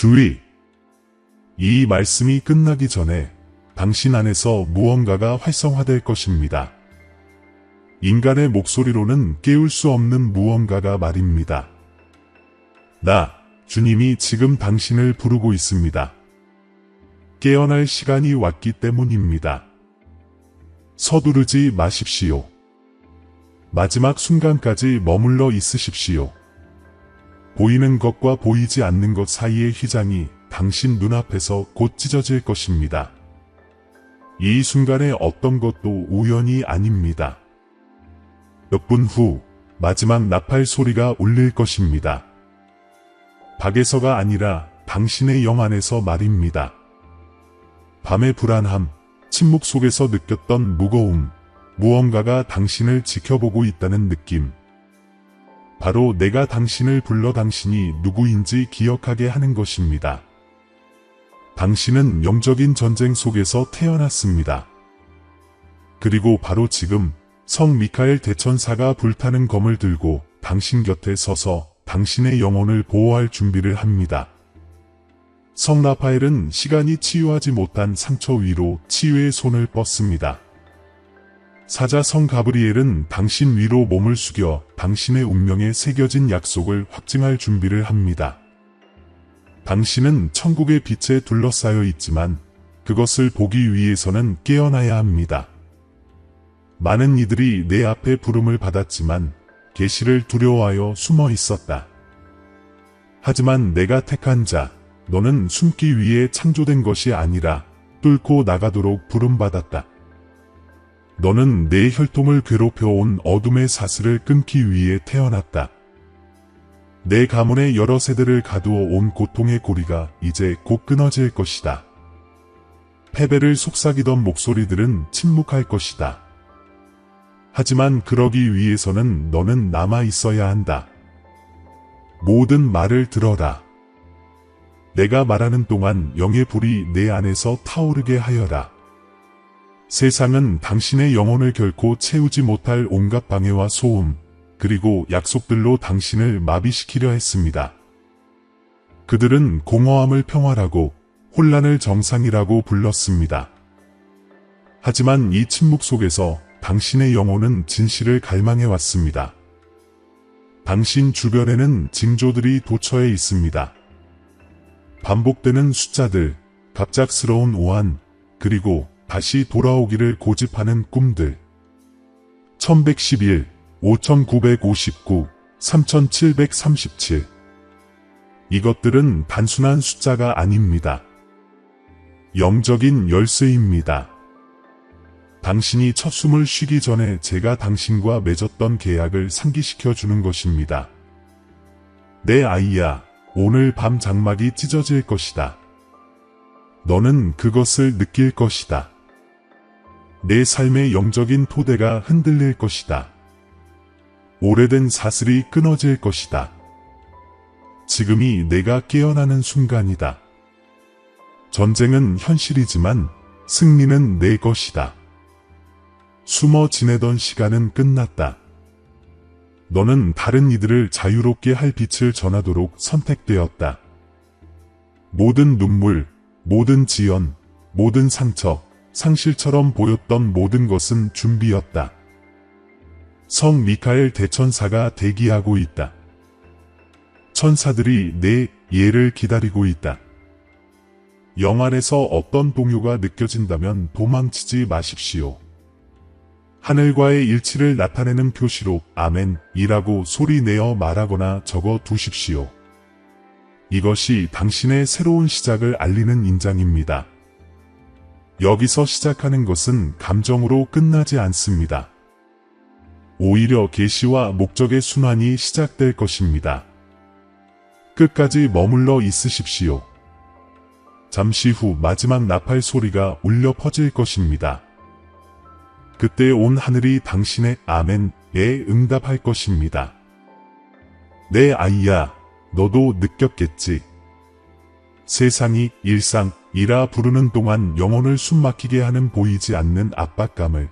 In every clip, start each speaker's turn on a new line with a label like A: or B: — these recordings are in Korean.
A: 주의! 이 말씀이 끝나기 전에 당신 안에서 무언가가 활성화될 것입니다. 인간의 목소리로는 깨울 수 없는 무언가가 말입니다. 나, 주님이 지금 당신을 부르고 있습니다. 깨어날 시간이 왔기 때문입니다. 서두르지 마십시오. 마지막 순간까지 머물러 있으십시오. 보이는 것과 보이지 않는 것 사이의 휘장이 당신 눈앞에서 곧 찢어질 것입니다. 이 순간에 어떤 것도 우연이 아닙니다. 몇 분 후 마지막 나팔 소리가 울릴 것입니다. 밖에서가 아니라 당신의 영 안에서 말입니다. 밤의 불안함, 침묵 속에서 느꼈던 무거움, 무언가가 당신을 지켜보고 있다는 느낌. 바로 내가 당신을 불러 당신이 누구인지 기억하게 하는 것입니다. 당신은 영적인 전쟁 속에서 태어났습니다. 그리고 바로 지금 성 미카엘 대천사가 불타는 검을 들고 당신 곁에 서서 당신의 영혼을 보호할 준비를 합니다. 성 라파엘은 시간이 치유하지 못한 상처 위로 치유의 손을 뻗습니다. 사자 성 가브리엘은 당신 위로 몸을 숙여 당신의 운명에 새겨진 약속을 확증할 준비를 합니다. 당신은 천국의 빛에 둘러싸여 있지만 그것을 보기 위해서는 깨어나야 합니다. 많은 이들이 내 앞에 부름을 받았지만 계시를 두려워하여 숨어 있었다. 하지만 내가 택한 자, 너는 숨기 위해 창조된 것이 아니라 뚫고 나가도록 부름받았다. 너는 내 혈통을 괴롭혀온 어둠의 사슬을 끊기 위해 태어났다. 내 가문의 여러 세대를 가두어 온 고통의 고리가 이제 곧 끊어질 것이다. 패배를 속삭이던 목소리들은 침묵할 것이다. 하지만 그러기 위해서는 너는 남아 있어야 한다. 모든 말을 들어라. 내가 말하는 동안 영의 불이 내 안에서 타오르게 하여라. 세상은 당신의 영혼을 결코 채우지 못할 온갖 방해와 소음, 그리고 약속들로 당신을 마비시키려 했습니다. 그들은 공허함을 평화라고, 혼란을 정상이라고 불렀습니다. 하지만 이 침묵 속에서 당신의 영혼은 진실을 갈망해왔습니다. 당신 주변에는 징조들이 도처에 있습니다. 반복되는 숫자들, 갑작스러운 오한, 그리고 다시 돌아오기를 고집하는 꿈들. 1111, 5959, 3737. 이것들은 단순한 숫자가 아닙니다. 영적인 열쇠입니다. 당신이 첫 숨을 쉬기 전에 제가 당신과 맺었던 계약을 상기시켜 주는 것입니다. 내 아이야, 오늘 밤 장막이 찢어질 것이다. 너는 그것을 느낄 것이다. 내 삶의 영적인 토대가 흔들릴 것이다. 오래된 사슬이 끊어질 것이다. 지금이 내가 깨어나는 순간이다. 전쟁은 현실이지만 승리는 내 것이다. 숨어 지내던 시간은 끝났다. 너는 다른 이들을 자유롭게 할 빛을 전하도록 선택되었다. 모든 눈물, 모든 지연, 모든 상처, 상실처럼 보였던 모든 것은 준비였다. 성 미카엘 대천사가 대기하고 있다. 천사들이 내 예를 기다리고 있다. 영 안에서 어떤 동요가 느껴진다면 도망치지 마십시오. 하늘과의 일치를 나타내는 표시로 아멘이라고 소리내어 말하거나 적어 두십시오. 이것이 당신의 새로운 시작을 알리는 인장입니다. 여기서 시작하는 것은 감정으로 끝나지 않습니다. 오히려 계시와 목적의 순환이 시작될 것입니다. 끝까지 머물러 있으십시오. 잠시 후 마지막 나팔 소리가 울려 퍼질 것입니다. 그때 온 하늘이 당신의 아멘에 응답할 것입니다. 내 아이야, 너도 느꼈겠지. 세상이 일상이라 부르는 동안 영혼을 숨막히게 하는 보이지 않는 압박감을.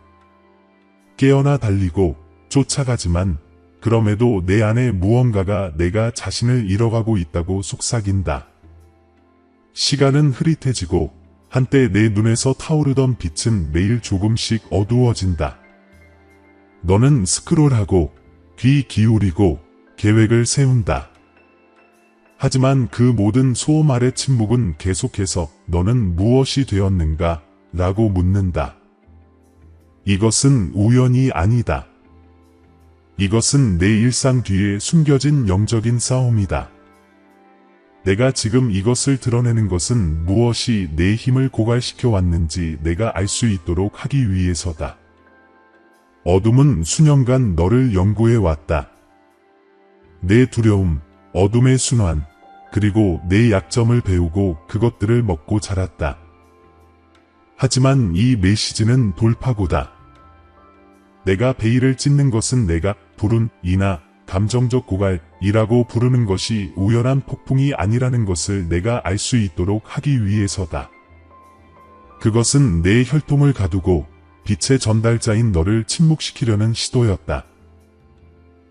A: 깨어나 달리고 쫓아가지만 그럼에도 내 안에 무언가가 내가 자신을 잃어가고 있다고 속삭인다. 시간은 흐릿해지고 한때 내 눈에서 타오르던 빛은 매일 조금씩 어두워진다. 너는 스크롤하고 귀 기울이고 계획을 세운다. 하지만 그 모든 소음 아래 침묵은 계속해서 너는 무엇이 되었는가? 라고 묻는다. 이것은 우연이 아니다. 이것은 내 일상 뒤에 숨겨진 영적인 싸움이다. 내가 지금 이것을 드러내는 것은 무엇이 내 힘을 고갈시켜 왔는지 내가 알 수 있도록 하기 위해서다. 어둠은 수년간 너를 연구해 왔다. 내 두려움, 어둠의 순환, 그리고 내 약점을 배우고 그것들을 먹고 자랐다. 하지만 이 메시지는 돌파구다. 내가 베일을 찢는 것은 내가 부른 이나 감정적 고갈이라고 부르는 것이 우연한 폭풍이 아니라는 것을 내가 알 수 있도록 하기 위해서다. 그것은 내 혈통을 가두고 빛의 전달자인 너를 침묵시키려는 시도였다.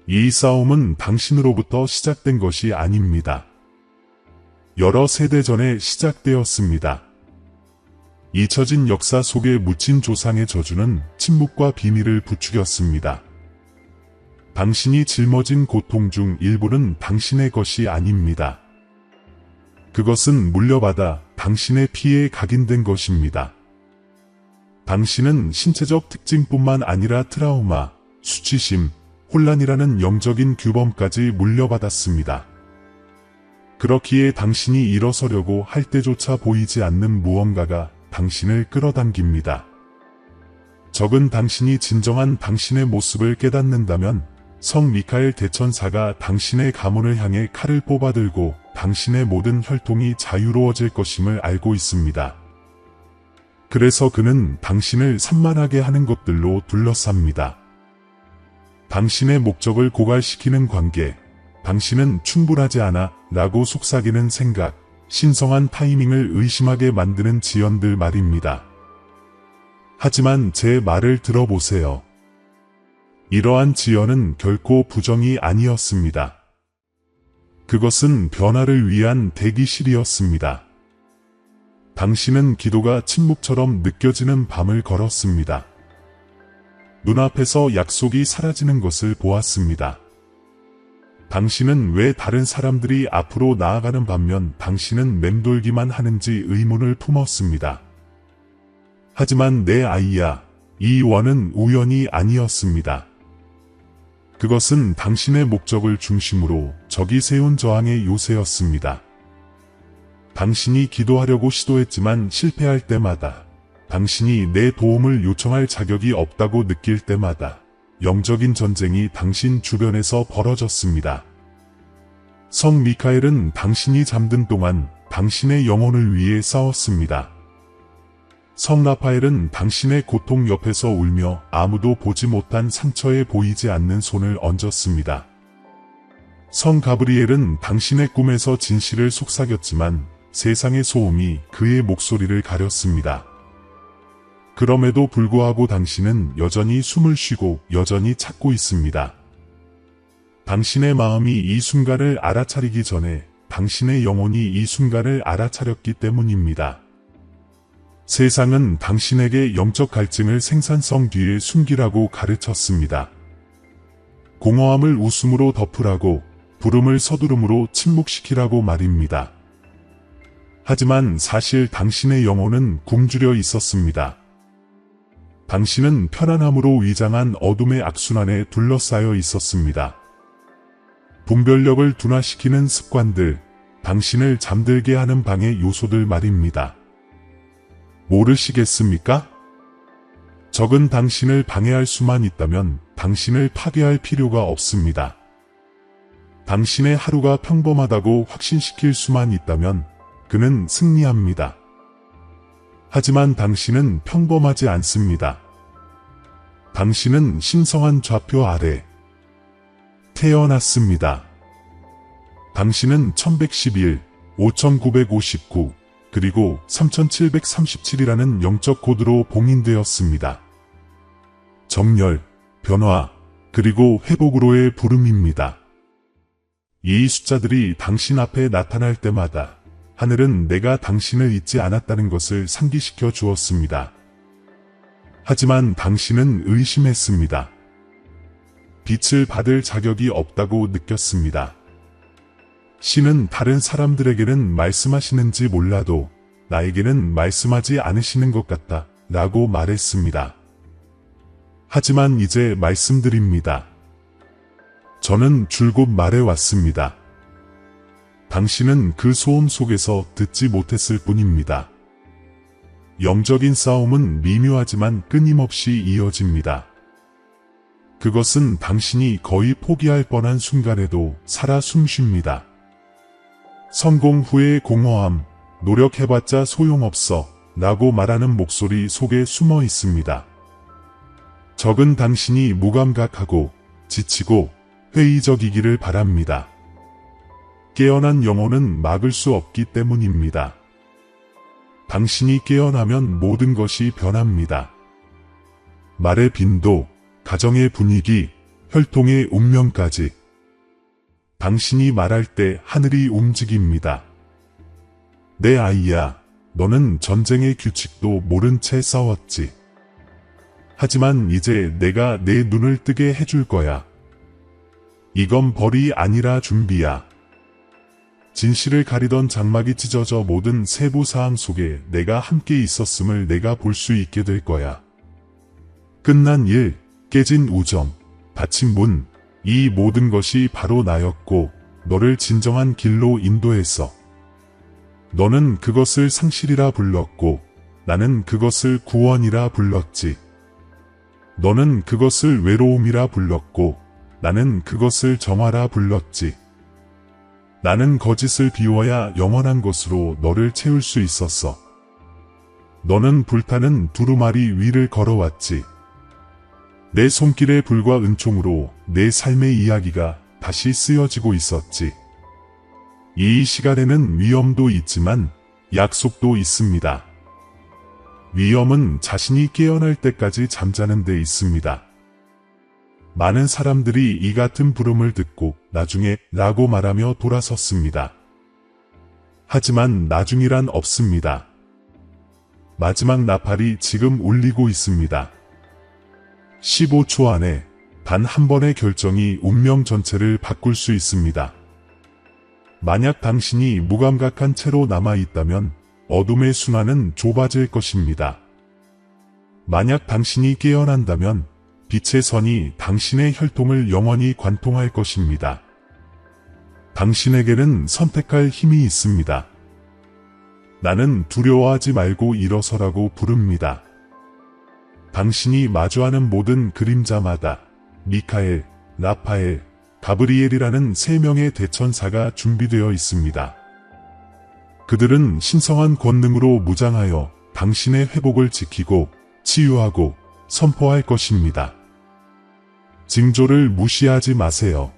A: 이 싸움은 당신으로부터 시작된 것이 아닙니다. 여러 세대 전에 시작되었습니다. 잊혀진 역사 속에 묻힌 조상의 저주는 침묵과 비밀을 부추겼습니다. 당신이 짊어진 고통 중 일부는 당신의 것이 아닙니다. 그것은 물려받아 당신의 피에 각인된 것입니다. 당신은 신체적 특징뿐만 아니라 트라우마, 수치심, 혼란이라는 영적인 규범까지 물려받았습니다. 그렇기에 당신이 일어서려고 할 때조차 보이지 않는 무언가가 당신을 끌어당깁니다. 적은 당신이 진정한 당신의 모습을 깨닫는다면 성 미카엘 대천사가 당신의 가문을 향해 칼을 뽑아들고 당신의 모든 혈통이 자유로워질 것임을 알고 있습니다. 그래서 그는 당신을 산만하게 하는 것들로 둘러쌉니다. 당신의 목적을 고갈시키는 관계, 당신은 충분하지 않아 라고 속삭이는 생각, 신성한 타이밍을 의심하게 만드는 지연들 말입니다. 하지만 제 말을 들어보세요. 이러한 지연은 결코 부정이 아니었습니다. 그것은 변화를 위한 대기실이었습니다. 당신은 기도가 침묵처럼 느껴지는 밤을 걸었습니다. 눈앞에서 약속이 사라지는 것을 보았습니다. 당신은 왜 다른 사람들이 앞으로 나아가는 반면 당신은 맴돌기만 하는지 의문을 품었습니다. 하지만 내 아이야, 이 원은 우연이 아니었습니다. 그것은 당신의 목적을 중심으로 적이 세운 저항의 요새였습니다. 당신이 기도하려고 시도했지만 실패할 때마다, 당신이 내 도움을 요청할 자격이 없다고 느낄 때마다 영적인 전쟁이 당신 주변에서 벌어졌습니다. 성 미카엘은 당신이 잠든 동안 당신의 영혼을 위해 싸웠습니다. 성 라파엘은 당신의 고통 옆에서 울며 아무도 보지 못한 상처에 보이지 않는 손을 얹었습니다. 성 가브리엘은 당신의 꿈에서 진실을 속삭였지만 세상의 소음이 그의 목소리를 가렸습니다. 그럼에도 불구하고 당신은 여전히 숨을 쉬고 여전히 찾고 있습니다. 당신의 마음이 이 순간을 알아차리기 전에 당신의 영혼이 이 순간을 알아차렸기 때문입니다. 세상은 당신에게 영적 갈증을 생산성 뒤에 숨기라고 가르쳤습니다. 공허함을 웃음으로 덮으라고, 부름을 서두름으로 침묵시키라고 말입니다. 하지만 사실 당신의 영혼은 굶주려 있었습니다. 당신은 편안함으로 위장한 어둠의 악순환에 둘러싸여 있었습니다. 분별력을 둔화시키는 습관들, 당신을 잠들게 하는 방해 요소들 말입니다. 모르시겠습니까? 적은 당신을 방해할 수만 있다면 당신을 파괴할 필요가 없습니다. 당신의 하루가 평범하다고 확신시킬 수만 있다면 그는 승리합니다. 하지만 당신은 평범하지 않습니다. 당신은 신성한 좌표 아래 태어났습니다. 당신은 1111, 5959, 그리고 3737이라는 영적 코드로 봉인되었습니다. 정렬, 변화, 그리고 회복으로의 부름입니다. 이 숫자들이 당신 앞에 나타날 때마다 하늘은 내가 당신을 잊지 않았다는 것을 상기시켜 주었습니다. 하지만 당신은 의심했습니다. 빛을 받을 자격이 없다고 느꼈습니다. 신은 다른 사람들에게는 말씀하시는지 몰라도 나에게는 말씀하지 않으시는 것 같다 라고 말했습니다. 하지만 이제 말씀드립니다. 저는 줄곧 말해왔습니다. 당신은 그 소음 속에서 듣지 못했을 뿐입니다. 영적인 싸움은 미묘하지만 끊임없이 이어집니다. 그것은 당신이 거의 포기할 뻔한 순간에도 살아 숨쉽니다. 성공 후의 공허함, 노력해봤자 소용없어 라고 말하는 목소리 속에 숨어 있습니다. 적은 당신이 무감각하고 지치고 회의적이기를 바랍니다. 깨어난 영혼은 막을 수 없기 때문입니다. 당신이 깨어나면 모든 것이 변합니다. 말의 빈도, 가정의 분위기, 혈통의 운명까지. 당신이 말할 때 하늘이 움직입니다. 내 아이야, 너는 전쟁의 규칙도 모른 채 싸웠지. 하지만 이제 내가 내 눈을 뜨게 해줄 거야. 이건 벌이 아니라 준비야. 진실을 가리던 장막이 찢어져 모든 세부 사항 속에 내가 함께 있었음을 내가 볼 수 있게 될 거야. 끝난 일, 깨진 우정, 닫힌 문, 이 모든 것이 바로 나였고 너를 진정한 길로 인도했어. 너는 그것을 상실이라 불렀고 나는 그것을 구원이라 불렀지. 너는 그것을 외로움이라 불렀고 나는 그것을 정화라 불렀지. 나는 거짓을 비워야 영원한 것으로 너를 채울 수 있었어. 너는 불타는 두루마리 위를 걸어왔지. 내 손길의 불과 은총으로 내 삶의 이야기가 다시 쓰여지고 있었지. 이 시간에는 위험도 있지만 약속도 있습니다. 위험은 자신이 깨어날 때까지 잠자는 데 있습니다. 많은 사람들이 이 같은 부름을 듣고 나중에 라고 말하며 돌아섰습니다. 하지만 나중이란 없습니다. 마지막 나팔이 지금 울리고 있습니다. 15초 안에 단 한 번의 결정이 운명 전체를 바꿀 수 있습니다. 만약 당신이 무감각한 채로 남아있다면 어둠의 순환은 좁아질 것입니다. 만약 당신이 깨어난다면 빛의 선이 당신의 혈통을 영원히 관통할 것입니다. 당신에게는 선택할 힘이 있습니다. 나는 두려워하지 말고 일어서라고 부릅니다. 당신이 마주하는 모든 그림자마다 미카엘, 라파엘, 가브리엘이라는 3명의 대천사가 준비되어 있습니다. 그들은 신성한 권능으로 무장하여 당신의 회복을 지키고 치유하고 선포할 것입니다. 징조를 무시하지 마세요.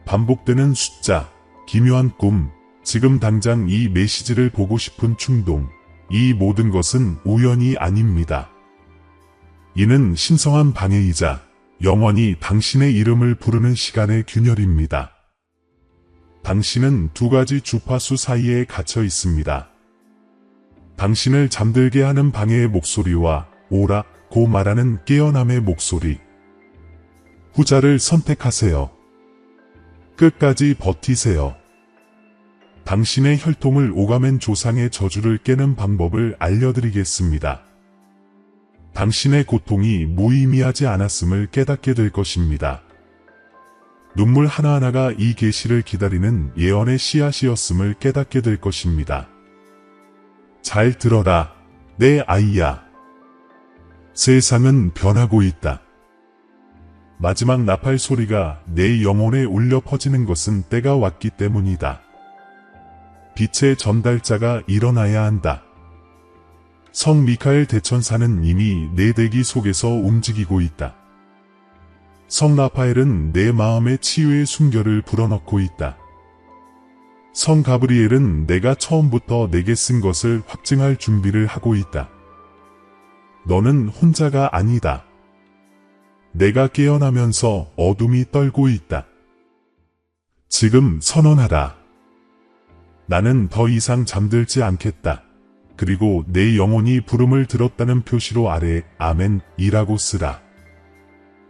A: 반복되는 숫자, 기묘한 꿈, 지금 당장 이 메시지를 보고 싶은 충동, 이 모든 것은 우연이 아닙니다. 이는 신성한 방해이자 영원히 당신의 이름을 부르는 시간의 균열입니다. 당신은 2가지 주파수 사이에 갇혀 있습니다. 당신을 잠들게 하는 방해의 목소리와 오라고 말하는 깨어남의 목소리. 후자를 선택하세요. 끝까지 버티세요. 당신의 혈통을 오가맨 조상의 저주를 깨는 방법을 알려드리겠습니다. 당신의 고통이 무의미하지 않았음을 깨닫게 될 것입니다. 눈물 하나하나가 이 계시를 기다리는 예언의 씨앗이었음을 깨닫게 될 것입니다. 잘 들어라, 내 아이야. 세상은 변하고 있다. 마지막 나팔 소리가 내 영혼에 울려 퍼지는 것은 때가 왔기 때문이다. 빛의 전달자가 일어나야 한다. 성 미카엘 대천사는 이미 내 대기 속에서 움직이고 있다. 성 라파엘은 내 마음의 치유의 순결을 불어넣고 있다. 성 가브리엘은 내가 처음부터 내게 쓴 것을 확증할 준비를 하고 있다. 너는 혼자가 아니다. 내가 깨어나면서 어둠이 떨고 있다. 지금 선언하라. 나는 더 이상 잠들지 않겠다. 그리고 내 영혼이 부름을 들었다는 표시로 아래에 아멘이라고 쓰라.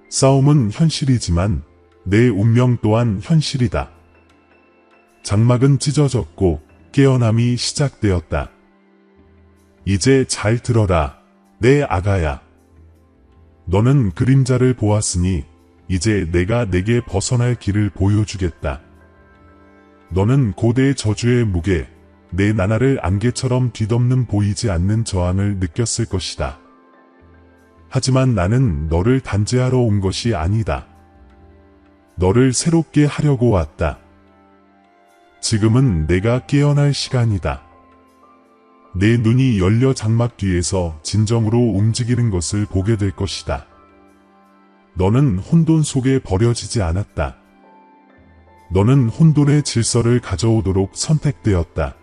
A: 싸움은 현실이지만 내 운명 또한 현실이다. 장막은 찢어졌고 깨어남이 시작되었다. 이제 잘 들어라, 내 아가야. 너는 그림자를 보았으니 이제 내가 내게 벗어날 길을 보여주겠다. 너는 고대의 저주의 무게, 내 나날을 안개처럼 뒤덮는 보이지 않는 저항을 느꼈을 것이다. 하지만 나는 너를 단죄하러 온 것이 아니다. 너를 새롭게 하려고 왔다. 지금은 내가 깨어날 시간이다. 내 눈이 열려 장막 뒤에서 진정으로 움직이는 것을 보게 될 것이다. 너는 혼돈 속에 버려지지 않았다. 너는 혼돈의 질서를 가져오도록 선택되었다.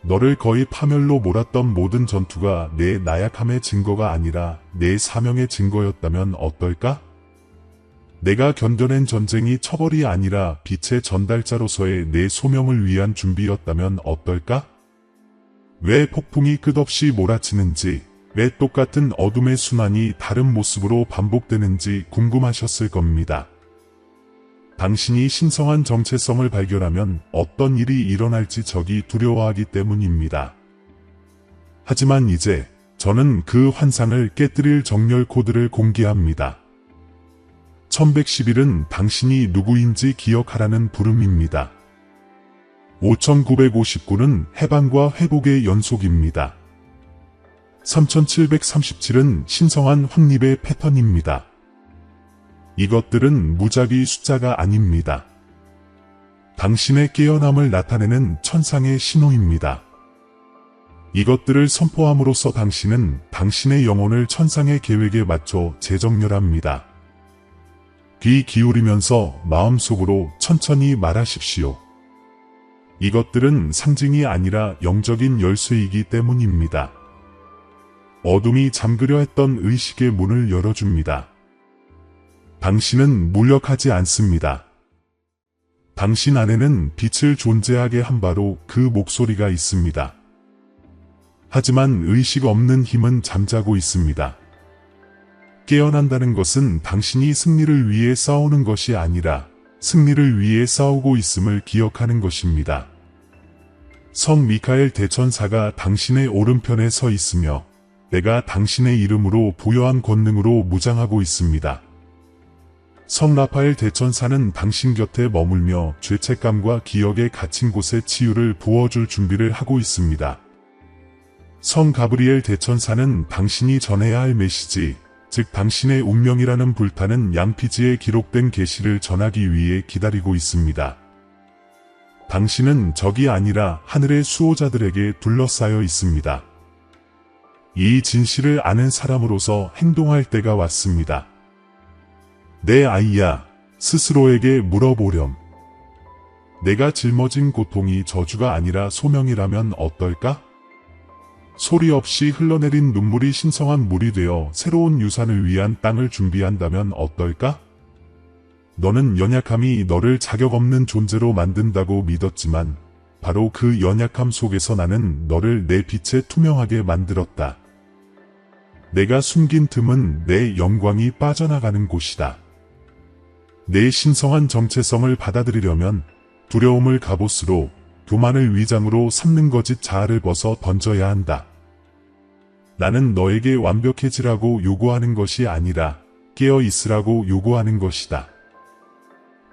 A: 너를 거의 파멸로 몰았던 모든 전투가 내 나약함의 증거가 아니라 내 사명의 증거였다면 어떨까? 내가 견뎌낸 전쟁이 처벌이 아니라 빛의 전달자로서의 내 소명을 위한 준비였다면 어떨까? 왜 폭풍이 끝없이 몰아치는지, 왜 똑같은 어둠의 순환이 다른 모습으로 반복되는지 궁금하셨을 겁니다. 당신이 신성한 정체성을 발견하면 어떤 일이 일어날지 적이 두려워하기 때문입니다. 하지만 이제 저는 그 환상을 깨뜨릴 정렬 코드를 공개합니다. 1111은 당신이 누구인지 기억하라는 부름입니다. 5959는 해방과 회복의 연속입니다. 3737은 신성한 확립의 패턴입니다. 이것들은 무작위 숫자가 아닙니다. 당신의 깨어남을 나타내는 천상의 신호입니다. 이것들을 선포함으로써 당신은 당신의 영혼을 천상의 계획에 맞춰 재정렬합니다. 귀 기울이면서 마음속으로 천천히 말하십시오. 이것들은 상징이 아니라 영적인 열쇠이기 때문입니다. 어둠이 잠그려 했던 의식의 문을 열어줍니다. 당신은 무력하지 않습니다. 당신 안에는 빛을 존재하게 한 바로 그 목소리가 있습니다. 하지만 의식 없는 힘은 잠자고 있습니다. 깨어난다는 것은 당신이 승리를 위해 싸우는 것이 아니라 승리를 위해 싸우고 있음을 기억하는 것입니다. 성 미카엘 대천사가 당신의 오른편에 서 있으며 내가 당신의 이름으로 부여한 권능으로 무장하고 있습니다. 성 라파엘 대천사는 당신 곁에 머물며 죄책감과 기억에 갇힌 곳에 치유를 부어줄 준비를 하고 있습니다. 성 가브리엘 대천사는 당신이 전해야 할 메시지, 즉 당신의 운명이라는 불타는 양피지에 기록된 계시를 전하기 위해 기다리고 있습니다. 당신은 적이 아니라 하늘의 수호자들에게 둘러싸여 있습니다. 이 진실을 아는 사람으로서 행동할 때가 왔습니다. 내 아이야, 스스로에게 물어보렴. 내가 짊어진 고통이 저주가 아니라 소명이라면 어떨까? 소리 없이 흘러내린 눈물이 신성한 물이 되어 새로운 유산을 위한 땅을 준비한다면 어떨까? 너는 연약함이 너를 자격 없는 존재로 만든다고 믿었지만 바로 그 연약함 속에서 나는 너를 내 빛에 투명하게 만들었다. 내가 숨긴 틈은 내 영광이 빠져나가는 곳이다. 내 신성한 정체성을 받아들이려면 두려움을 갑옷으로, 교만을 위장으로 삼는 거짓 자아를 벗어 던져야 한다. 나는 너에게 완벽해지라고 요구하는 것이 아니라 깨어 있으라고 요구하는 것이다.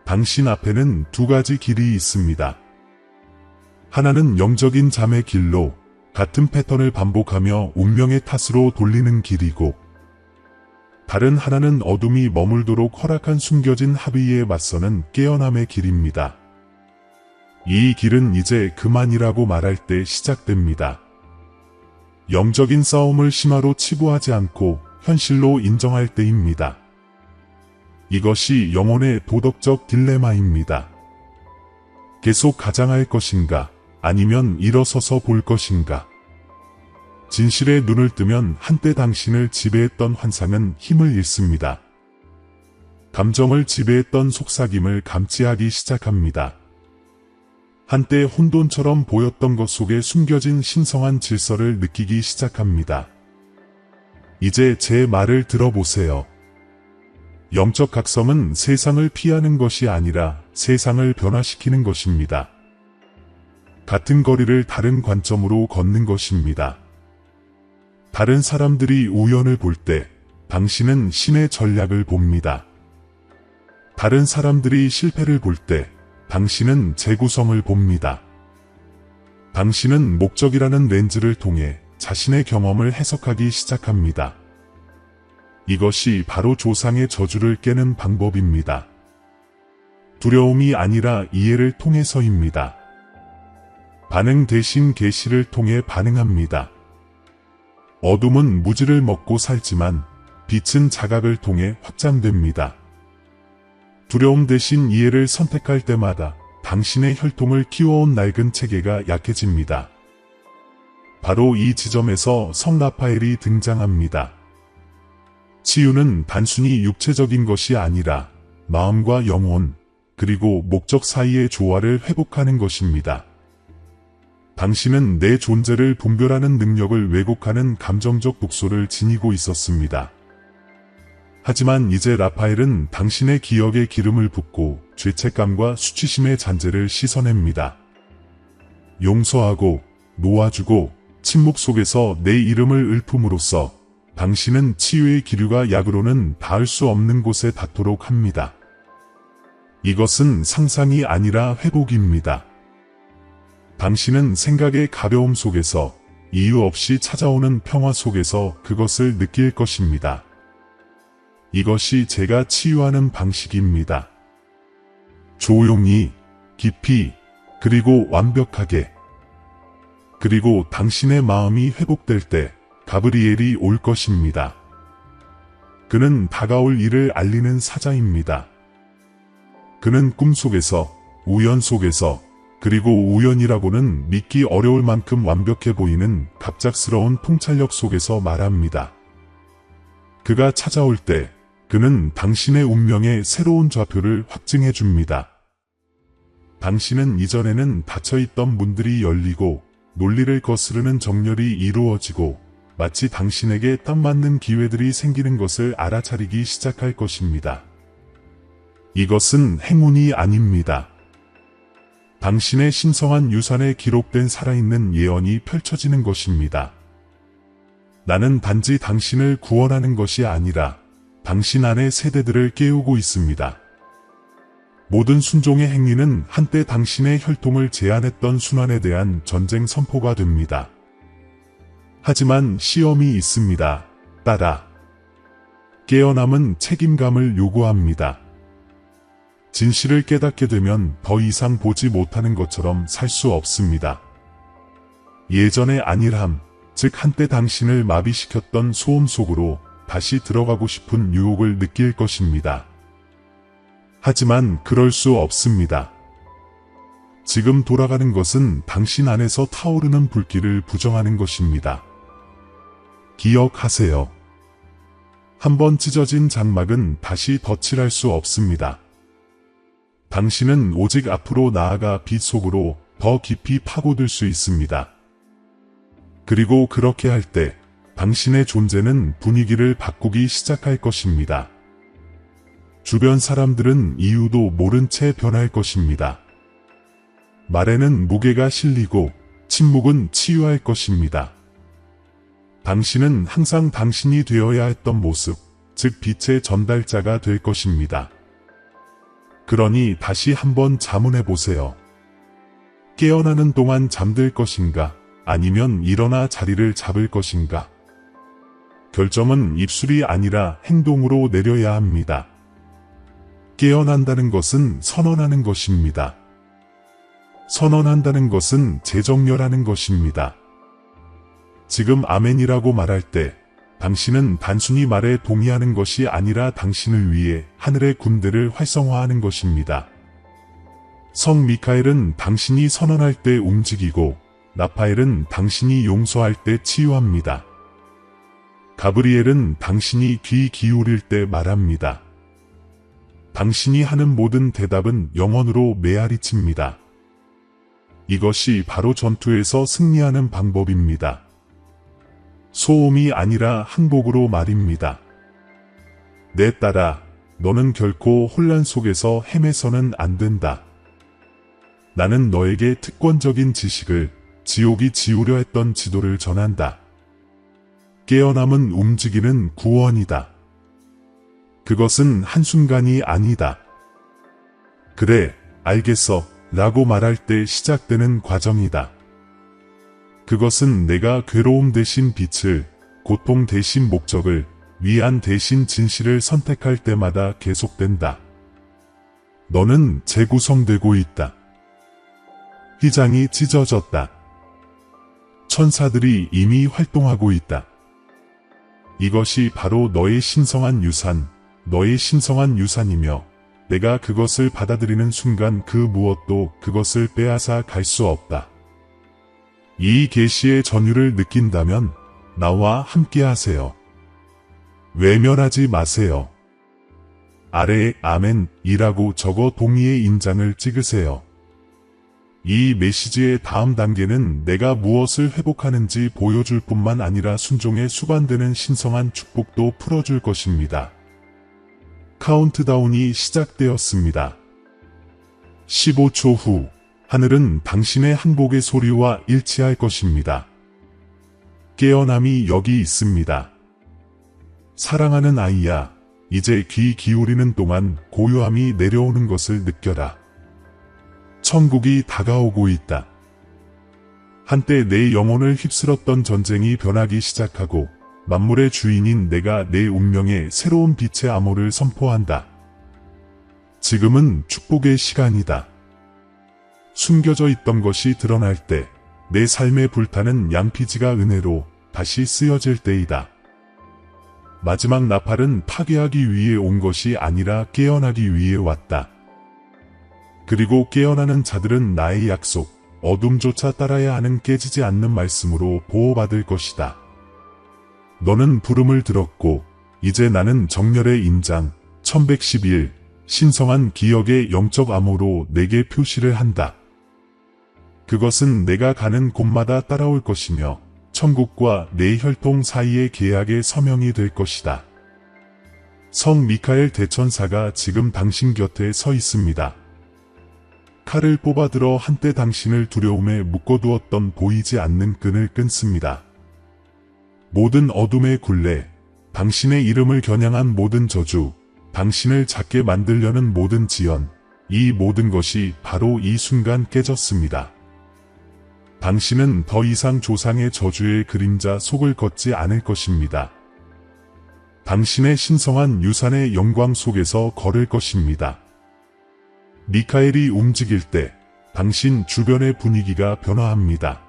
A: 당신 앞에는 두 가지 길이 있습니다. 하나는 영적인 잠의 길로 같은 패턴을 반복하며 운명의 탓으로 돌리는 길이고, 다른 하나는 어둠이 머물도록 허락한 숨겨진 합의에 맞서는 깨어남의 길입니다. 이 길은 이제 그만이라고 말할 때 시작됩니다. 영적인 싸움을 심화로 치부하지 않고 현실로 인정할 때입니다. 이것이 영혼의 도덕적 딜레마입니다. 계속 가장할 것인가, 아니면 일어서서 볼 것인가. 진실의 눈을 뜨면 한때 당신을 지배했던 환상은 힘을 잃습니다. 감정을 지배했던 속삭임을 감지하기 시작합니다. 한때 혼돈처럼 보였던 것 속에 숨겨진 신성한 질서를 느끼기 시작합니다. 이제 제 말을 들어보세요. 영적 각성은 세상을 피하는 것이 아니라 세상을 변화시키는 것입니다. 같은 거리를 다른 관점으로 걷는 것입니다. 다른 사람들이 우연을 볼 때 당신은 신의 전략을 봅니다. 다른 사람들이 실패를 볼 때 당신은 재구성을 봅니다. 당신은 목적이라는 렌즈를 통해 자신의 경험을 해석하기 시작합니다. 이것이 바로 조상의 저주를 깨는 방법입니다. 두려움이 아니라 이해를 통해서입니다. 반응 대신 계시를 통해 반응합니다. 어둠은 무지를 먹고 살지만 빛은 자각을 통해 확장됩니다. 두려움 대신 이해를 선택할 때마다 당신의 혈통을 키워온 낡은 체계가 약해집니다. 바로 이 지점에서 성 라파엘이 등장합니다. 치유는 단순히 육체적인 것이 아니라 마음과 영혼, 그리고 목적 사이의 조화를 회복하는 것입니다. 당신은 내 존재를 분별하는 능력을 왜곡하는 감정적 독소를 지니고 있었습니다. 하지만 이제 라파엘은 당신의 기억에 기름을 붓고 죄책감과 수치심의 잔재를 씻어냅니다. 용서하고 놓아주고 침묵 속에서 내 이름을 읊음으로써 당신은 치유의 기류가 약으로는 닿을 수 없는 곳에 닿도록 합니다. 이것은 상상이 아니라 회복입니다. 당신은 생각의 가벼움 속에서 이유 없이 찾아오는 평화 속에서 그것을 느낄 것입니다. 이것이 제가 치유하는 방식입니다. 조용히, 깊이, 그리고 완벽하게. 그리고 당신의 마음이 회복될 때 가브리엘이 올 것입니다. 그는 다가올 일을 알리는 사자입니다. 그는 꿈속에서, 우연 속에서, 그리고 우연이라고는 믿기 어려울 만큼 완벽해 보이는 갑작스러운 통찰력 속에서 말합니다. 그가 찾아올 때 그는 당신의 운명의 새로운 좌표를 확증해 줍니다. 당신은 이전에는 닫혀있던 문들이 열리고 논리를 거스르는 정렬이 이루어지고 마치 당신에게 딱 맞는 기회들이 생기는 것을 알아차리기 시작할 것입니다. 이것은 행운이 아닙니다. 당신의 신성한 유산에 기록된 살아있는 예언이 펼쳐지는 것입니다. 나는 단지 당신을 구원하는 것이 아니라 당신 안의 세대들을 깨우고 있습니다. 모든 순종의 행위는 한때 당신의 혈통을 제한했던 순환에 대한 전쟁 선포가 됩니다. 하지만 시험이 있습니다. 따라. 깨어남은 책임감을 요구합니다. 진실을 깨닫게 되면 더 이상 보지 못하는 것처럼 살 수 없습니다. 예전의 안일함, 즉 한때 당신을 마비시켰던 소음 속으로 다시 들어가고 싶은 유혹을 느낄 것입니다. 하지만 그럴 수 없습니다. 지금 돌아가는 것은 당신 안에서 타오르는 불길을 부정하는 것입니다. 기억하세요. 한번 찢어진 장막은 다시 덧칠할 수 없습니다. 당신은 오직 앞으로 나아가 빛 속으로 더 깊이 파고들 수 있습니다. 그리고 그렇게 할 때 당신의 존재는 분위기를 바꾸기 시작할 것입니다. 주변 사람들은 이유도 모른 채 변할 것입니다. 말에는 무게가 실리고 침묵은 치유할 것입니다. 당신은 항상 당신이 되어야 했던 모습, 즉 빛의 전달자가 될 것입니다. 그러니 다시 한번 자문해 보세요. 깨어나는 동안 잠들 것인가, 아니면 일어나 자리를 잡을 것인가? 결정은 입술이 아니라 행동으로 내려야 합니다. 깨어난다는 것은 선언하는 것입니다. 선언한다는 것은 재정렬하는 것입니다. 지금 아멘이라고 말할 때 당신은 단순히 말에 동의하는 것이 아니라 당신을 위해 하늘의 군대를 활성화하는 것입니다. 성 미카엘은 당신이 선언할 때 움직이고 라파엘은 당신이 용서할 때 치유합니다. 가브리엘은 당신이 귀 기울일 때 말합니다. 당신이 하는 모든 대답은 영원으로 메아리칩니다. 이것이 바로 전투에서 승리하는 방법입니다. 소음이 아니라 항복으로 말입니다. 내 딸아, 너는 결코 혼란 속에서 헤매서는 안 된다. 나는 너에게 특권적인 지식을, 지옥이 지우려 했던 지도를 전한다. 깨어남은 움직이는 구원이다. 그것은 한순간이 아니다. 그래, 알겠어, 라고 말할 때 시작되는 과정이다. 그것은 내가 괴로움 대신 빛을, 고통 대신 목적을, 위안 대신 진실을 선택할 때마다 계속된다. 너는 재구성되고 있다. 휘장이 찢어졌다. 천사들이 이미 활동하고 있다. 이것이 바로 너의 신성한 유산, 너의 신성한 유산이며 내가 그것을 받아들이는 순간 그 무엇도 그것을 빼앗아 갈 수 없다. 이 계시의 전율을 느낀다면 나와 함께하세요. 외면하지 마세요. 아래에 아멘이라고 적어 동의의 인장을 찍으세요. 이 메시지의 다음 단계는 내가 무엇을 회복하는지 보여줄 뿐만 아니라 순종에 수반되는 신성한 축복도 풀어줄 것입니다. 카운트다운이 시작되었습니다. 15초 후 하늘은 당신의 항복의 소리와 일치할 것입니다. 깨어남이 여기 있습니다. 사랑하는 아이야, 이제 귀 기울이는 동안 고요함이 내려오는 것을 느껴라. 천국이 다가오고 있다. 한때 내 영혼을 휩쓸었던 전쟁이 변하기 시작하고 만물의 주인인 내가 내 운명에 새로운 빛의 암호를 선포한다. 지금은 축복의 시간이다. 숨겨져 있던 것이 드러날 때 내 삶에 불타는 양피지가 은혜로 다시 쓰여질 때이다. 마지막 나팔은 파괴하기 위해 온 것이 아니라 깨어나기 위해 왔다. 그리고 깨어나는 자들은 나의 약속, 어둠조차 따라야 하는 깨지지 않는 말씀으로 보호받을 것이다. 너는 부름을 들었고 이제 나는 정렬의 인장 1111 신성한 기억의 영적 암호로 내게 표시를 한다. 그것은 내가 가는 곳마다 따라올 것이며 천국과 내 혈통 사이의 계약의 서명이 될 것이다. 성 미카엘 대천사가 지금 당신 곁에 서 있습니다. 칼을 뽑아들어 한때 당신을 두려움에 묶어두었던 보이지 않는 끈을 끊습니다. 모든 어둠의 굴레, 당신의 이름을 겨냥한 모든 저주, 당신을 작게 만들려는 모든 지연, 이 모든 것이 바로 이 순간 깨졌습니다. 당신은 더 이상 조상의 저주의 그림자 속을 걷지 않을 것입니다. 당신의 신성한 유산의 영광 속에서 걸을 것입니다. 미카엘이 움직일 때 당신 주변의 분위기가 변화합니다.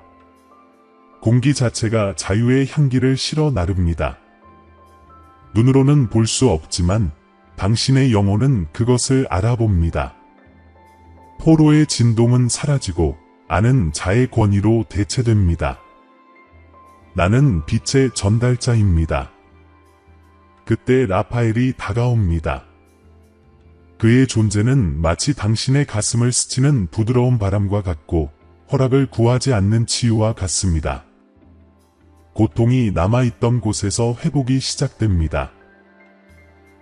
A: 공기 자체가 자유의 향기를 실어 나릅니다. 눈으로는 볼 수 없지만 당신의 영혼은 그것을 알아봅니다. 포로의 진동은 사라지고 아는 자의 권위로 대체됩니다. 나는 빛의 전달자입니다. 그때 라파엘이 다가옵니다. 그의 존재는 마치 당신의 가슴을 스치는 부드러운 바람과 같고 허락을 구하지 않는 치유와 같습니다. 고통이 남아있던 곳에서 회복이 시작됩니다.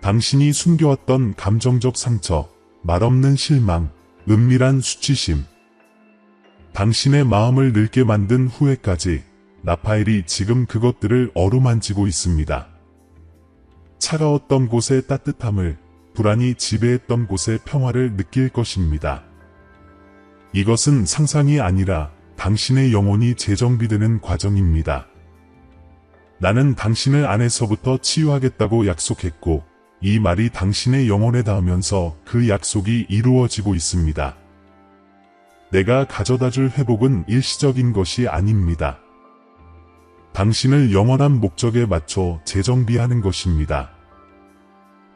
A: 당신이 숨겨왔던 감정적 상처, 말없는 실망, 은밀한 수치심, 당신의 마음을 늙게 만든 후회까지 라파엘이 지금 그것들을 어루만지고 있습니다. 차가웠던 곳의 따뜻함을, 불안이 지배했던 곳의 평화를 느낄 것입니다. 이것은 상상이 아니라 당신의 영혼이 재정비되는 과정입니다. 나는 당신을 안에서부터 치유하겠다고 약속했고 이 말이 당신의 영혼에 닿으면서 그 약속이 이루어지고 있습니다. 내가 가져다줄 회복은 일시적인 것이 아닙니다. 당신을 영원한 목적에 맞춰 재정비하는 것입니다.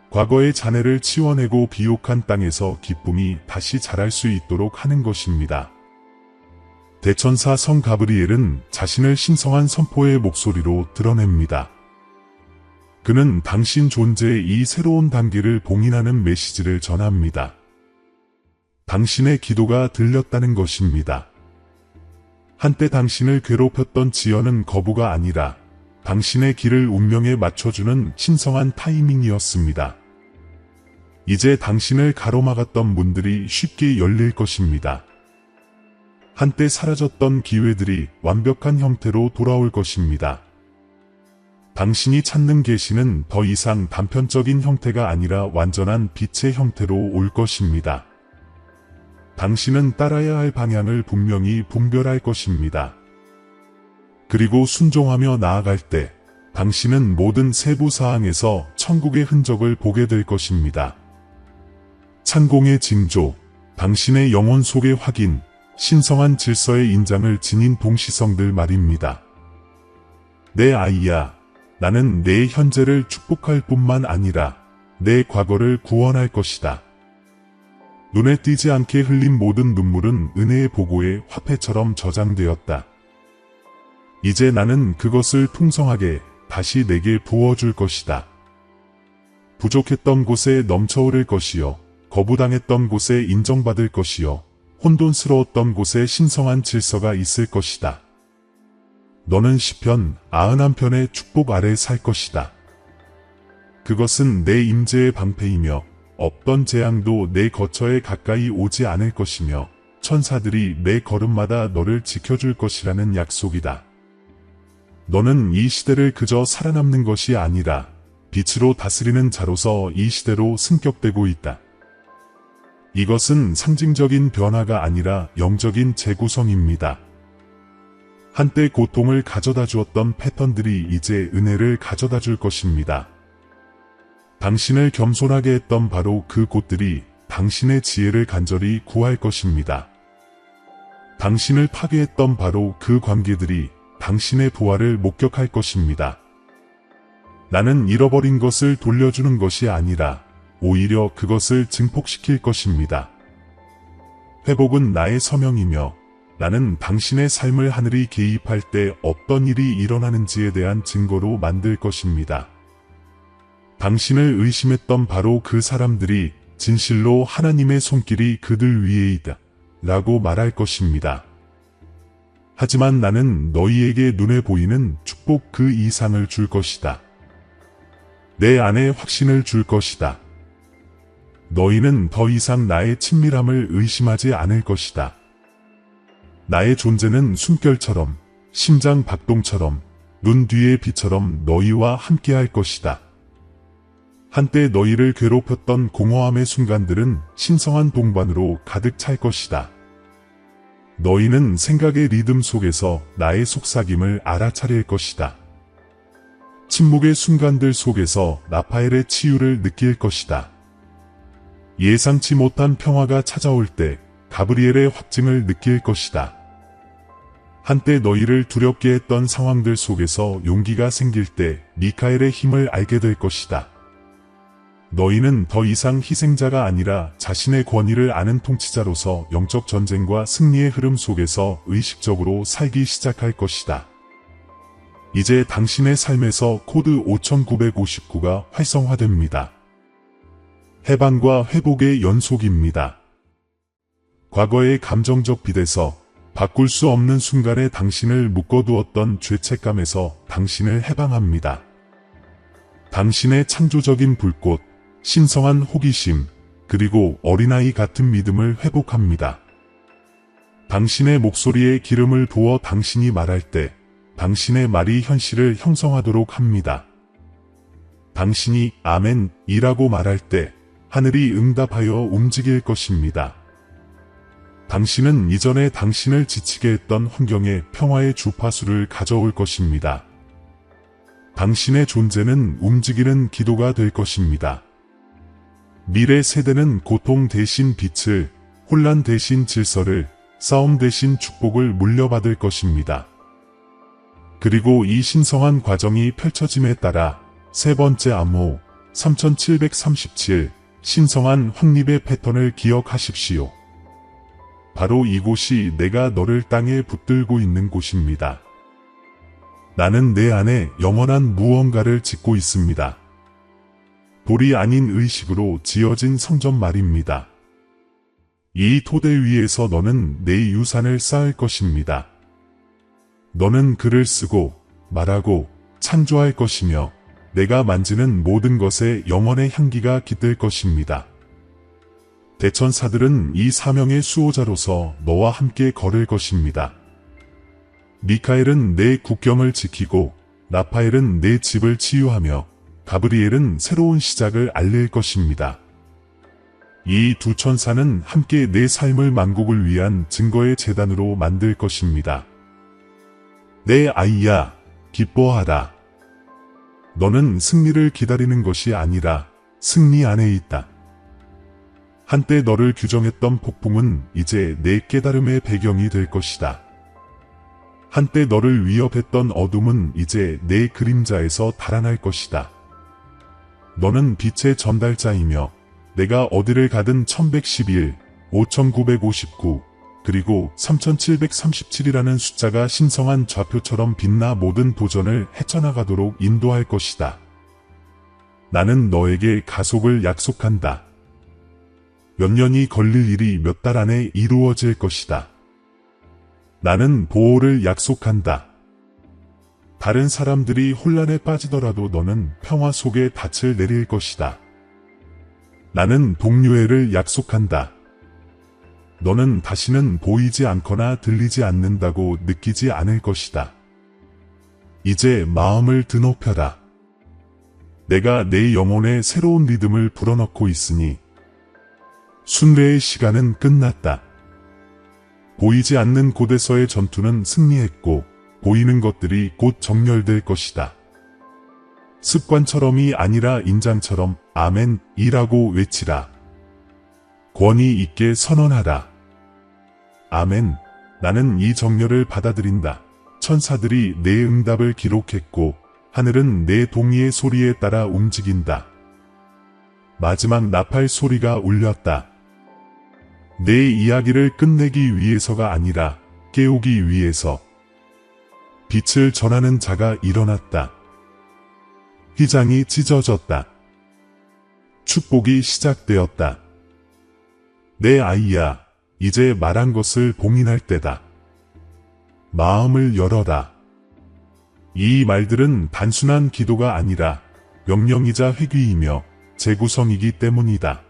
A: 과거의 잔해를 치워내고 비옥한 땅에서 기쁨이 다시 자랄 수 있도록 하는 것입니다. 대천사 성 가브리엘은 자신을 신성한 선포의 목소리로 드러냅니다. 그는 당신 존재의 이 새로운 단계를 봉인하는 메시지를 전합니다. 당신의 기도가 들렸다는 것입니다. 한때 당신을 괴롭혔던 지연은 거부가 아니라 당신의 길을 운명에 맞춰주는 신성한 타이밍이었습니다. 이제 당신을 가로막았던 문들이 쉽게 열릴 것입니다. 한때 사라졌던 기회들이 완벽한 형태로 돌아올 것입니다. 당신이 찾는 계시는 더 이상 단편적인 형태가 아니라 완전한 빛의 형태로 올 것입니다. 당신은 따라야 할 방향을 분명히 분별할 것입니다. 그리고 순종하며 나아갈 때 당신은 모든 세부 사항에서 천국의 흔적을 보게 될 것입니다. 창공의 징조, 당신의 영혼 속의 확인, 신성한 질서의 인장을 지닌 동시성들 말입니다. 내 아이야, 나는 내 현재를 축복할 뿐만 아니라 내 과거를 구원할 것이다. 눈에 띄지 않게 흘린 모든 눈물은 은혜의 보고에 화폐처럼 저장되었다. 이제 나는 그것을 풍성하게 다시 내게 부어줄 것이다. 부족했던 곳에 넘쳐오를 것이요, 거부당했던 곳에 인정받을 것이요, 혼돈스러웠던 곳에 신성한 질서가 있을 것이다. 너는 시편 91편의 축복 아래 살 것이다. 그것은 내 임재의 방패이며 없던 재앙도 내 거처에 가까이 오지 않을 것이며 천사들이 내 걸음마다 너를 지켜줄 것이라는 약속이다. 너는 이 시대를 그저 살아남는 것이 아니라 빛으로 다스리는 자로서 이 시대로 승격되고 있다. 이것은 상징적인 변화가 아니라 영적인 재구성입니다. 한때 고통을 가져다 주었던 패턴들이 이제 은혜를 가져다 줄 것입니다. 당신을 겸손하게 했던 바로 그 곳들이 당신의 지혜를 간절히 구할 것입니다. 당신을 파괴했던 바로 그 관계들이 당신의 부활을 목격할 것입니다. 나는 잃어버린 것을 돌려주는 것이 아니라 오히려 그것을 증폭시킬 것입니다. 회복은 나의 서명이며 나는 당신의 삶을 하늘이 개입할 때 어떤 일이 일어나는지에 대한 증거로 만들 것입니다. 당신을 의심했던 바로 그 사람들이 진실로 하나님의 손길이 그들 위에 있다 라고 말할 것입니다. 하지만 나는 너희에게 눈에 보이는 축복 그 이상을 줄 것이다. 내 안에 확신을 줄 것이다. 너희는 더 이상 나의 친밀함을 의심하지 않을 것이다. 나의 존재는 숨결처럼, 심장 박동처럼, 눈 뒤의 빛처럼 너희와 함께할 것이다. 한때 너희를 괴롭혔던 공허함의 순간들은 신성한 동반으로 가득 찰 것이다. 너희는 생각의 리듬 속에서 나의 속삭임을 알아차릴 것이다. 침묵의 순간들 속에서 라파엘의 치유를 느낄 것이다. 예상치 못한 평화가 찾아올 때 가브리엘의 확증을 느낄 것이다. 한때 너희를 두렵게 했던 상황들 속에서 용기가 생길 때 미카엘의 힘을 알게 될 것이다. 너희는 더 이상 희생자가 아니라 자신의 권위를 아는 통치자로서 영적 전쟁과 승리의 흐름 속에서 의식적으로 살기 시작할 것이다. 이제 당신의 삶에서 코드 5959가 활성화됩니다. 해방과 회복의 연속입니다. 과거의 감정적 빚에서 바꿀 수 없는 순간에 당신을 묶어두었던 죄책감에서 당신을 해방합니다. 당신의 창조적인 불꽃, 신성한 호기심, 그리고 어린아이 같은 믿음을 회복합니다. 당신의 목소리에 기름을 부어 당신이 말할 때 당신의 말이 현실을 형성하도록 합니다. 당신이 아멘이라고 말할 때 하늘이 응답하여 움직일 것입니다. 당신은 이전에 당신을 지치게 했던 환경에 평화의 주파수를 가져올 것입니다. 당신의 존재는 움직이는 기도가 될 것입니다. 미래 세대는 고통 대신 빛을, 혼란 대신 질서를, 싸움 대신 축복을 물려받을 것입니다. 그리고 이 신성한 과정이 펼쳐짐에 따라 세 번째 암호 3737 신성한 확립의 패턴을 기억하십시오. 바로 이곳이 내가 너를 땅에 붙들고 있는 곳입니다. 나는 내 안에 영원한 무언가를 짓고 있습니다. 돌이 아닌 의식으로 지어진 성전 말입니다. 이 토대 위에서 너는 내 유산을 쌓을 것입니다. 너는 글을 쓰고 말하고 창조할 것이며 내가 만지는 모든 것에 영원의 향기가 깃들 것입니다. 대천사들은 이 사명의 수호자로서 너와 함께 걸을 것입니다. 미카엘은 내 국경을 지키고 라파엘은 내 집을 치유하며 가브리엘은 새로운 시작을 알릴 것입니다. 이 두 천사는 함께 내 삶을 만국을 위한 증거의 재단으로 만들 것입니다. 내 아이야, 기뻐하라. 너는 승리를 기다리는 것이 아니라 승리 안에 있다. 한때 너를 규정했던 폭풍은 이제 내 깨달음의 배경이 될 것이다. 한때 너를 위협했던 어둠은 이제 내 그림자에서 달아날 것이다. 너는 빛의 전달자이며 내가 어디를 가든 1111, 5959, 그리고 3737이라는 숫자가 신성한 좌표처럼 빛나 모든 도전을 헤쳐나가도록 인도할 것이다. 나는 너에게 가속을 약속한다. 몇 년이 걸릴 일이 몇 달 안에 이루어질 것이다. 나는 보호를 약속한다. 다른 사람들이 혼란에 빠지더라도 너는 평화 속에 닻을 내릴 것이다. 나는 동료애를 약속한다. 너는 다시는 보이지 않거나 들리지 않는다고 느끼지 않을 것이다. 이제 마음을 드높여라. 내가 내 영혼에 새로운 리듬을 불어넣고 있으니 순례의 시간은 끝났다. 보이지 않는 곳에서의 전투는 승리했고 보이는 것들이 곧 정렬될 것이다. 습관처럼이 아니라 인장처럼 아멘이라고 외치라. 권위 있게 선언하라. 아멘. 나는 이 정렬을 받아들인다. 천사들이 내 응답을 기록했고 하늘은 내 동의의 소리에 따라 움직인다. 마지막 나팔 소리가 울렸다. 내 이야기를 끝내기 위해서가 아니라 깨우기 위해서. 빛을 전하는 자가 일어났다. 휘장이 찢어졌다. 축복이 시작되었다. 내 아이야, 이제 말한 것을 봉인할 때다. 마음을 열어라. 이 말들은 단순한 기도가 아니라 명령이자 회귀이며 재구성이기 때문이다.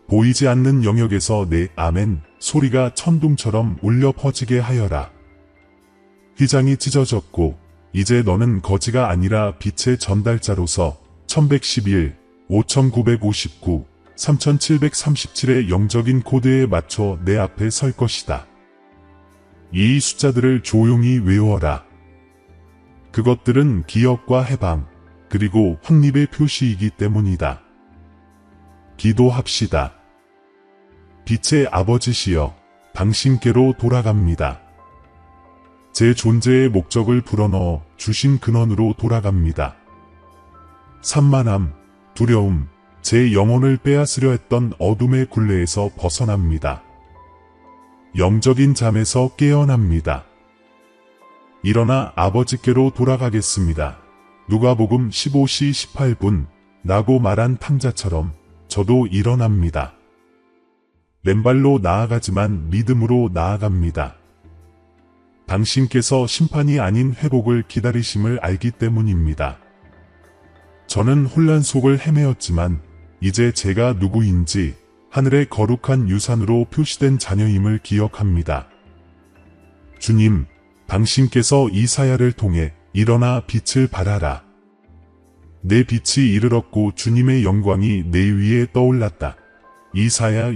A: 보이지 않는 영역에서 내 아멘 소리가 천둥처럼 울려 퍼지게 하여라. 휘장이 찢어졌고 이제 너는 거지가 아니라 빛의 전달자로서 1111, 5959, 3737의 영적인 코드에 맞춰 내 앞에 설 것이다. 이 숫자들을 조용히 외워라. 그것들은 기억과 해방, 그리고 확립의 표시이기 때문이다. 기도합시다. 빛의 아버지시여, 당신께로 돌아갑니다. 제 존재의 목적을 불어넣어 주신 근원으로 돌아갑니다. 산만함, 두려움, 제 영혼을 빼앗으려 했던 어둠의 굴레에서 벗어납니다. 영적인 잠에서 깨어납니다. 일어나 아버지께로 돌아가겠습니다. 누가복음 15시 18분 라고 말한 탕자처럼 저도 일어납니다. 맨발로 나아가지만 믿음으로 나아갑니다. 당신께서 심판이 아닌 회복을 기다리심을 알기 때문입니다. 저는 혼란 속을 헤매었지만 이제 제가 누구인지 하늘의 거룩한 유산으로 표시된 자녀임을 기억합니다. 주님, 당신께서 이사야를 통해 일어나 빛을 발하라. 내 빛이 이르렀고 주님의 영광이 내 위에 떠올랐다. 이사야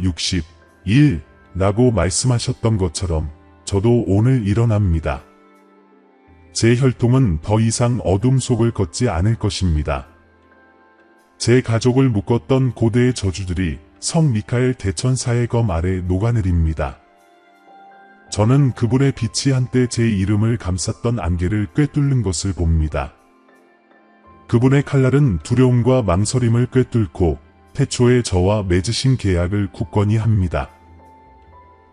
A: 61라고 말씀하셨던 것처럼 저도 오늘 일어납니다. 제 혈통은 더 이상 어둠 속을 걷지 않을 것입니다. 제 가족을 묶었던 고대의 저주들이 성 미카엘 대천사의 검 아래 녹아내립니다. 저는 그분의 빛이 한때 제 이름을 감쌌던 안개를 꿰뚫는 것을 봅니다. 그분의 칼날은 두려움과 망설임을 꿰뚫고 태초에 저와 맺으신 계약을 굳건히 합니다.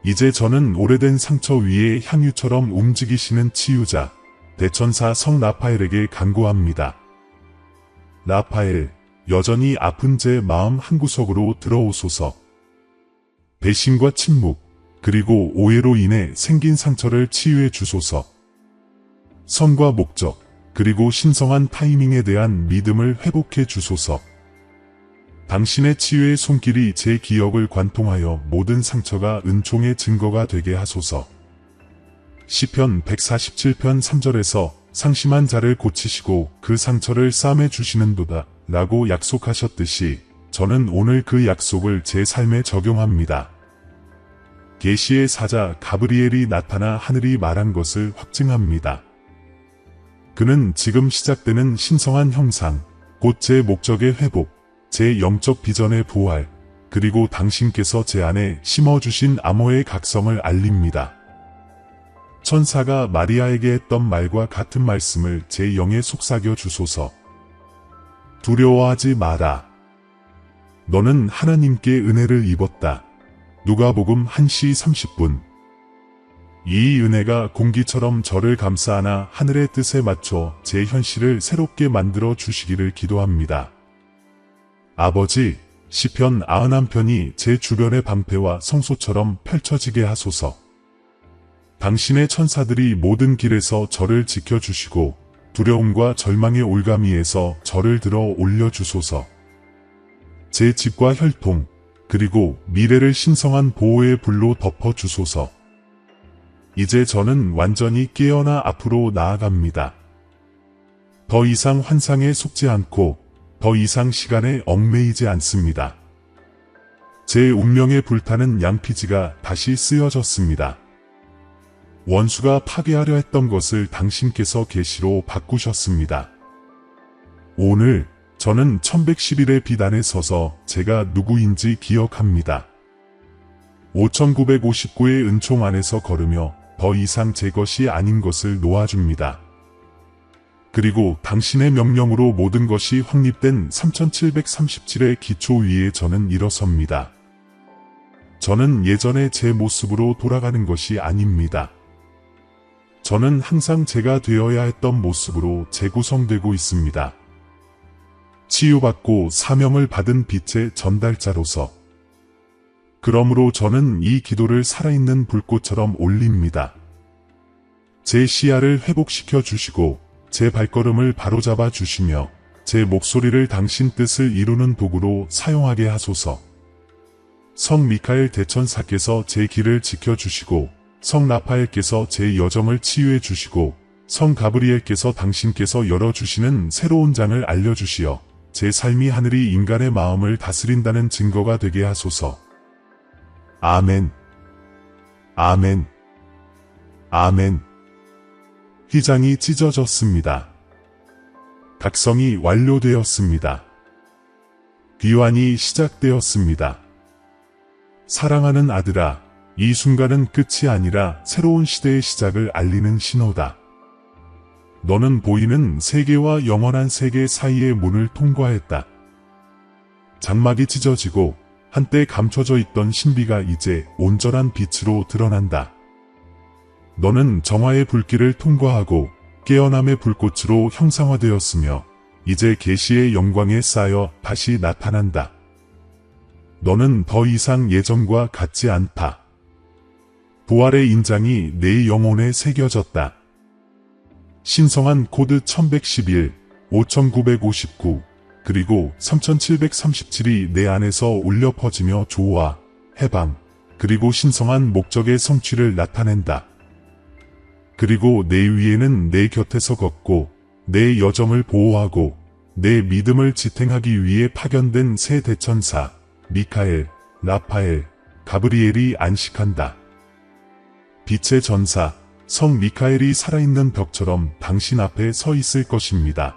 A: 이제 저는 오래된 상처 위에 향유처럼 움직이시는 치유자, 대천사 성 라파엘에게 간구합니다. 라파엘, 여전히 아픈 제 마음 한구석으로 들어오소서. 배신과 침묵, 그리고 오해로 인해 생긴 상처를 치유해 주소서. 성과 목적, 그리고 신성한 타이밍에 대한 믿음을 회복해 주소서. 당신의 치유의 손길이 제 기억을 관통하여 모든 상처가 은총의 증거가 되게 하소서. 시편 147편 3절에서 상심한 자를 고치시고 그 상처를 싸매 주시는도다 라고 약속하셨듯이 저는 오늘 그 약속을 제 삶에 적용합니다. 계시의 사자 가브리엘이 나타나 하늘이 말한 것을 확증합니다. 그는 지금 시작되는 신성한 형상, 곧 제 목적의 회복, 제 영적 비전의 부활, 그리고 당신께서 제 안에 심어주신 암호의 각성을 알립니다. 천사가 마리아에게 했던 말과 같은 말씀을 제 영에 속삭여 주소서. 두려워하지 마라. 너는 하나님께 은혜를 입었다. 누가복음 1시 30분. 이 은혜가 공기처럼 저를 감싸 안아 하늘의 뜻에 맞춰 제 현실을 새롭게 만들어 주시기를 기도합니다. 아버지, 시편 91편이 제 주변의 방패와 성소처럼 펼쳐지게 하소서. 당신의 천사들이 모든 길에서 저를 지켜주시고 두려움과 절망의 올가미에서 저를 들어 올려주소서. 제 집과 혈통, 그리고 미래를 신성한 보호의 불로 덮어주소서. 이제 저는 완전히 깨어나 앞으로 나아갑니다. 더 이상 환상에 속지 않고 더 이상 시간에 얽매이지 않습니다. 제 운명에 불타는 양피지가 다시 쓰여졌습니다. 원수가 파괴하려 했던 것을 당신께서 계시로 바꾸셨습니다. 오늘 저는 1111의 비단에 서서 제가 누구인지 기억합니다. 5959의 은총 안에서 걸으며 더 이상 제 것이 아닌 것을 놓아줍니다. 그리고 당신의 명령으로 모든 것이 확립된 3737의 기초 위에 저는 일어섭니다. 저는 예전의 제 모습으로 돌아가는 것이 아닙니다. 저는 항상 제가 되어야 했던 모습으로 재구성되고 있습니다. 치유받고 사명을 받은 빛의 전달자로서. 그러므로 저는 이 기도를 살아있는 불꽃처럼 올립니다. 제 시야를 회복시켜 주시고 제 발걸음을 바로잡아 주시며 제 목소리를 당신 뜻을 이루는 도구로 사용하게 하소서. 성 미카엘 대천사께서 제 길을 지켜주시고 성 라파엘께서 제 여정을 치유해 주시고 성 가브리엘께서 당신께서 열어주시는 새로운 장을 알려주시어 제 삶이 하늘이 인간의 마음을 다스린다는 증거가 되게 하소서. 아멘. 아멘. 아멘. 휘장이 찢어졌습니다. 각성이 완료되었습니다. 귀환이 시작되었습니다. 사랑하는 아들아, 이 순간은 끝이 아니라 새로운 시대의 시작을 알리는 신호다. 너는 보이는 세계와 영원한 세계 사이의 문을 통과했다. 장막이 찢어지고 한때 감춰져 있던 신비가 이제 온전한 빛으로 드러난다. 너는 정화의 불길을 통과하고 깨어남의 불꽃으로 형상화되었으며 이제 계시의 영광에 쌓여 다시 나타난다. 너는 더 이상 예전과 같지 않다. 부활의 인장이 내 영혼에 새겨졌다. 신성한 코드 1111, 5959, 그리고 3737이 내 안에서 울려 퍼지며 조화, 해방, 그리고 신성한 목적의 성취를 나타낸다. 그리고 내 위에는 내 곁에서 걷고 내 여정을 보호하고 내 믿음을 지탱하기 위해 파견된 새 대천사, 미카엘, 라파엘, 가브리엘이 안식한다. 빛의 전사, 성 미카엘이 살아있는 벽처럼 당신 앞에 서 있을 것입니다.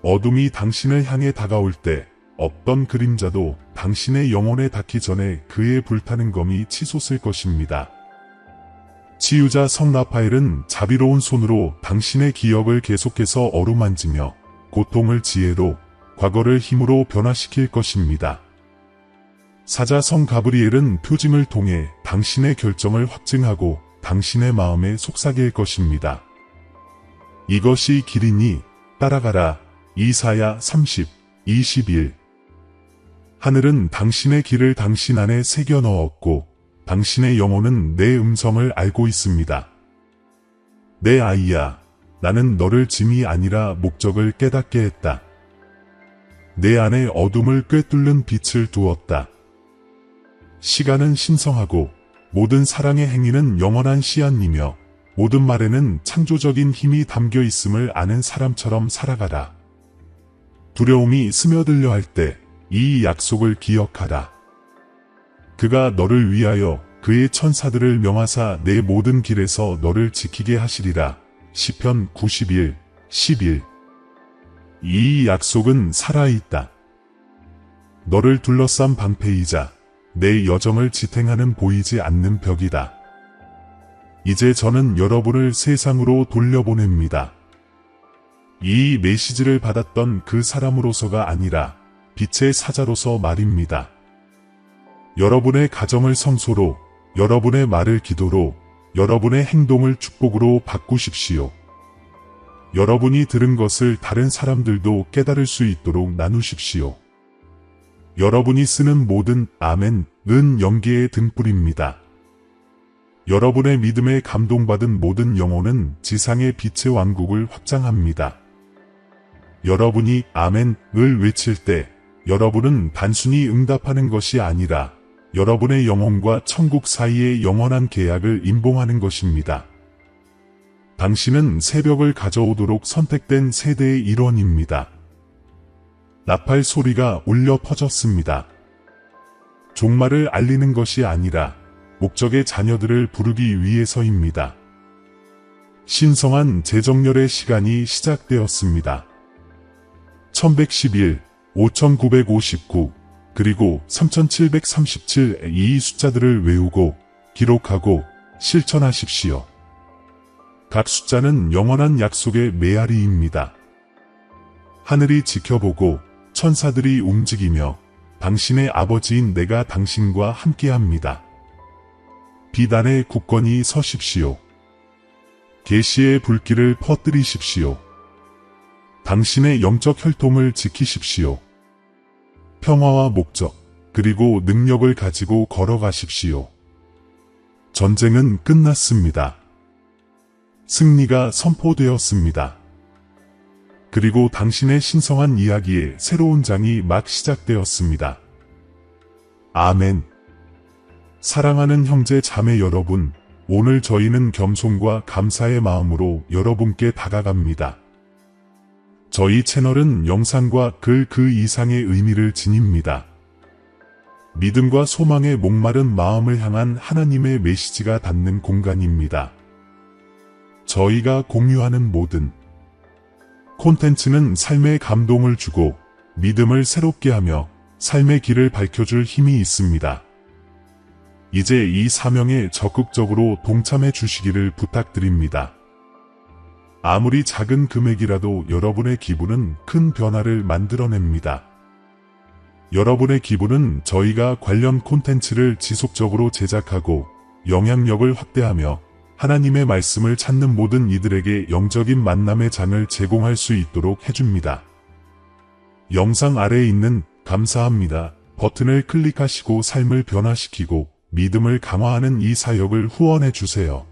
A: 어둠이 당신을 향해 다가올 때 어떤 그림자도 당신의 영혼에 닿기 전에 그의 불타는 검이 치솟을 것입니다. 치유자 성 라파엘은 자비로운 손으로 당신의 기억을 계속해서 어루만지며 고통을 지혜로, 과거를 힘으로 변화시킬 것입니다. 사자 성 가브리엘은 표징을 통해 당신의 결정을 확증하고 당신의 마음에 속삭일 것입니다. 이것이 길이니 따라가라. 이사야 30, 21. 하늘은 당신의 길을 당신 안에 새겨 넣었고 당신의 영혼은 내 음성을 알고 있습니다. 내 아이야, 나는 너를 짐이 아니라 목적을 깨닫게 했다. 내 안에 어둠을 꿰뚫는 빛을 두었다. 시간은 신성하고 모든 사랑의 행위는 영원한 씨앗이며 모든 말에는 창조적인 힘이 담겨 있음을 아는 사람처럼 살아가라. 두려움이 스며들려 할 때 이 약속을 기억하라. 그가 너를 위하여 그의 천사들을 명하사 내 모든 길에서 너를 지키게 하시리라. 시편 91, 11. 이 약속은 살아있다. 너를 둘러싼 방패이자 내 여정을 지탱하는 보이지 않는 벽이다. 이제 저는 여러분을 세상으로 돌려보냅니다. 이 메시지를 받았던 그 사람으로서가 아니라 빛의 사자로서 말입니다. 여러분의 가정을 성소로, 여러분의 말을 기도로, 여러분의 행동을 축복으로 바꾸십시오. 여러분이 들은 것을 다른 사람들도 깨달을 수 있도록 나누십시오. 여러분이 쓰는 모든 아멘은 연기의 등불입니다. 여러분의 믿음에 감동받은 모든 영혼은 지상의 빛의 왕국을 확장합니다. 여러분이 아멘을 외칠 때 여러분은 단순히 응답하는 것이 아니라 여러분의 영혼과 천국 사이의 영원한 계약을 임봉하는 것입니다. 당신은 새벽을 가져오도록 선택된 세대의 일원입니다. 나팔 소리가 울려 퍼졌습니다. 종말을 알리는 것이 아니라 목적의 자녀들을 부르기 위해서입니다. 신성한 재정렬의 시간이 시작되었습니다. 1111, 5959, 그리고 3737의 이 숫자들을 외우고 기록하고 실천하십시오. 각 숫자는 영원한 약속의 메아리입니다. 하늘이 지켜보고 천사들이 움직이며 당신의 아버지인 내가 당신과 함께합니다. 비단에 굳건히 서십시오. 계시의 불길을 퍼뜨리십시오. 당신의 영적 혈통을 지키십시오. 평화와 목적, 그리고 능력을 가지고 걸어가십시오. 전쟁은 끝났습니다. 승리가 선포되었습니다. 그리고 당신의 신성한 이야기의 새로운 장이 막 시작되었습니다. 아멘. 사랑하는 형제 자매 여러분, 오늘 저희는 겸손과 감사의 마음으로 여러분께 다가갑니다. 저희 채널은 영상과 글 그 이상의 의미를 지닙니다. 믿음과 소망의 목마른 마음을 향한 하나님의 메시지가 닿는 공간입니다. 저희가 공유하는 모든 콘텐츠는 삶에 감동을 주고 믿음을 새롭게 하며 삶의 길을 밝혀줄 힘이 있습니다. 이제 이 사명에 적극적으로 동참해 주시기를 부탁드립니다. 아무리 작은 금액이라도 여러분의 기부는 큰 변화를 만들어냅니다. 여러분의 기부는 저희가 관련 콘텐츠를 지속적으로 제작하고 영향력을 확대하며 하나님의 말씀을 찾는 모든 이들에게 영적인 만남의 장을 제공할 수 있도록 해줍니다. 영상 아래에 있는 감사합니다 버튼을 클릭하시고 삶을 변화시키고 믿음을 강화하는 이 사역을 후원해 주세요.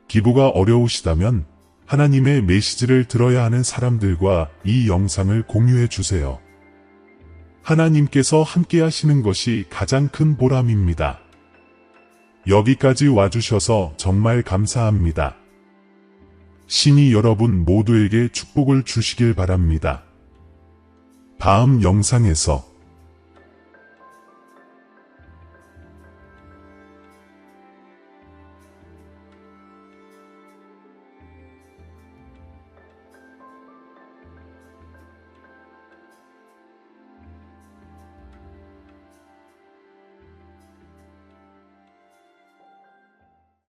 A: 기부가 어려우시다면 하나님의 메시지를 들어야 하는 사람들과 이 영상을 공유해 주세요. 하나님께서 함께 하시는 것이 가장 큰 보람입니다. 여기까지 와주셔서 정말 감사합니다. 신이 여러분 모두에게 축복을 주시길 바랍니다. 다음 영상에서